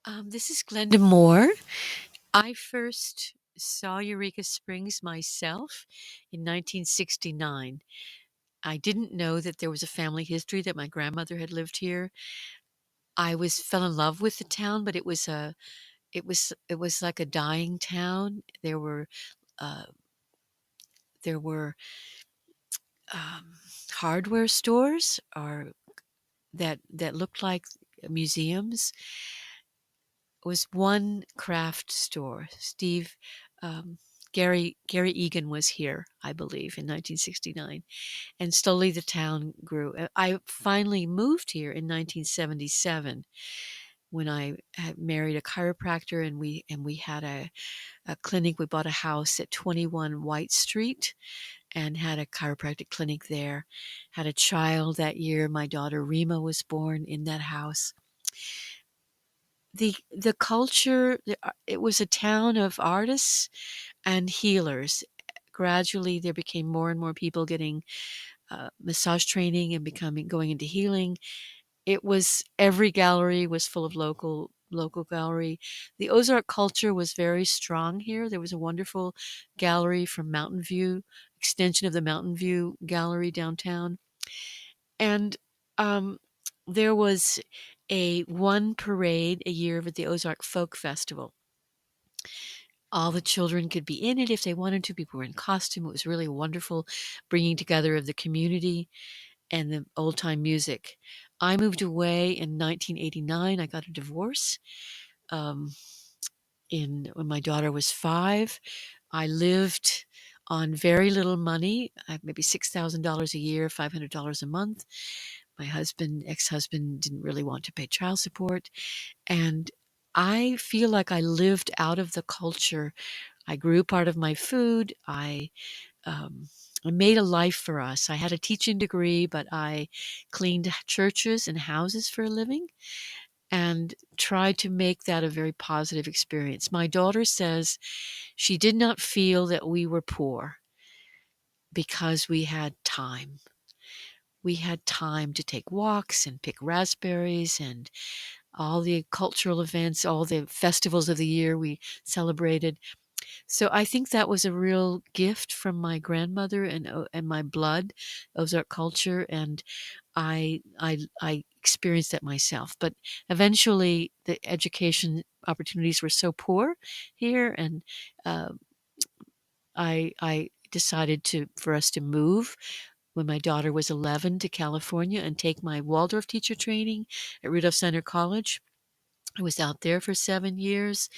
This is Glenda Moore. I first saw Eureka Springs myself in 1969. I didn't know that there was a family history that my grandmother had lived here. I was fell in love with the town, but it was like a dying town. Uh, there were um, hardware stores or that looked like museums. Was one craft store. Um, Gary Egan was here, I believe, in 1969, and slowly the town grew. I finally moved here in 1977 when I had married a chiropractor, and we had a clinic. We bought a house at 21 White Street and had a chiropractic clinic there. Had a child that year. My daughter Rima was born in that house. The culture, it was a town of artists and healers. Gradually, there became more and more people getting massage training and becoming going into healing. It was every gallery was full of local gallery. The Ozark culture was very strong here. There was a wonderful gallery from Mountain View, extension of the Mountain View Gallery downtown, and um, there was a one parade a year at the Ozark Folk Festival. All the children could be in it if they wanted to. People were in costume. It was really wonderful bringing together of the community and the old time music. I moved away in 1989. I got a divorce um, in when my daughter was 5. I lived on very little money, maybe $6,000 a year, $500 a month. My ex-husband, didn't really want to pay child support, and I feel like I lived out of the culture. I grew part of my food. Um, I made a life for us. I had a teaching degree, but I cleaned churches and houses for a living and tried to make that a very positive experience. My daughter says she did not feel that we were poor because we had time. We had time to take walks and pick raspberries and all the cultural events, all the festivals of the year we celebrated. So I think that was a real gift from my grandmother and my blood, Ozark culture, and I experienced that myself. But eventually, the education opportunities were so poor here, and uh, I decided to for us to move when my daughter was 11 to California and take my Waldorf teacher training at Rudolph Center College. I was out there for 7 years.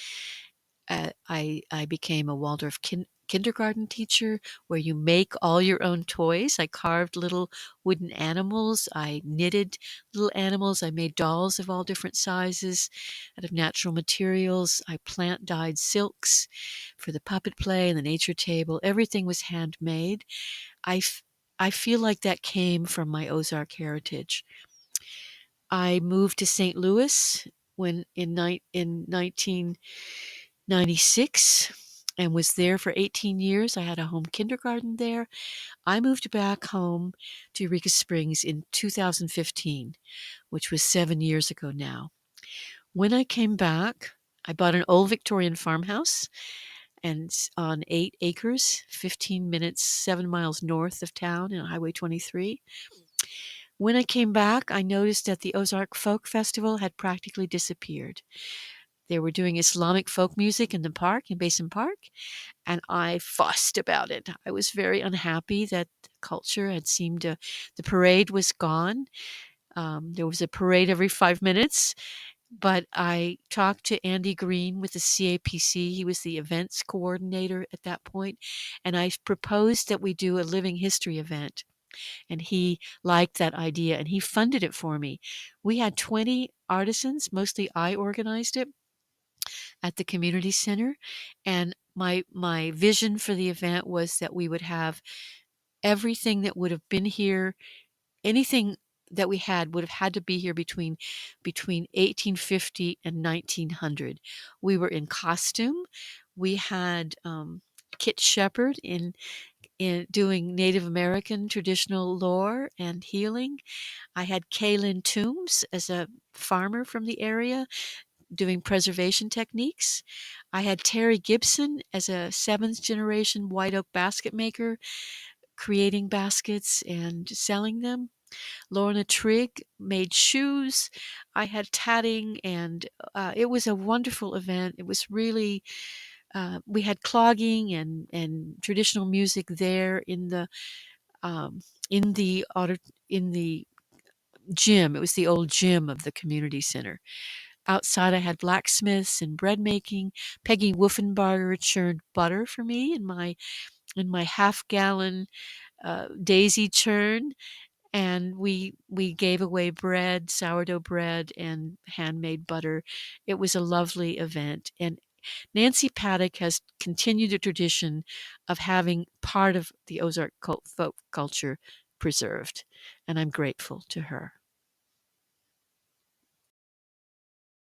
I became a Waldorf kindergarten teacher where you make all your own toys. I carved little wooden animals. I knitted little animals. I made dolls of all different sizes out of natural materials. I plant dyed silks for the puppet play and the nature table. Everything was handmade. I, f- I feel like that came from my Ozark heritage. I moved to St. Louis when in 1996 and was there for 18 years. I had a home kindergarten there. I moved back home to Eureka Springs in 2015, which was 7 years ago now. When I came back, I bought an old Victorian farmhouse and on 8 acres, 15 minutes, 7 miles north of town on Highway 23. When I came back, I noticed that the Ozark Folk Festival had practically disappeared. They were doing Islamic folk music in the park, in Basin Park, and I fussed about it. I was very unhappy that the culture had seemed to, the parade was gone. There was a parade every 5 minutes, but I talked to Andy Green with the CAPC. He was the events coordinator at that point, and I proposed that we do a living history event. And he liked that idea and he funded it for me. We had 20 artisans, mostly I organized it at the community center. And my vision for the event was that we would have everything that would have been here, anything that we had would have had to be here between 1850 and 1900. We were in costume. We had Kit Shepherd in doing Native American traditional lore and healing. I had Kaylin Toombs as a farmer from the area doing preservation techniques. I had Terry Gibson as a seventh generation white oak basket maker, creating baskets and selling them. Lorna Trigg made shoes. I had tatting, and it was a wonderful event. It was really, we had clogging and traditional music there um, in the in the gym. It was the old gym of the community center. Outside, I had blacksmiths and bread making. Peggy Wolfenbarger churned butter for me in my half-gallon daisy churn, and we gave away bread, sourdough bread, and handmade butter. It was a lovely event, and Nancy Paddock has continued the tradition of having part of the Ozark folk culture preserved, and I'm grateful to her.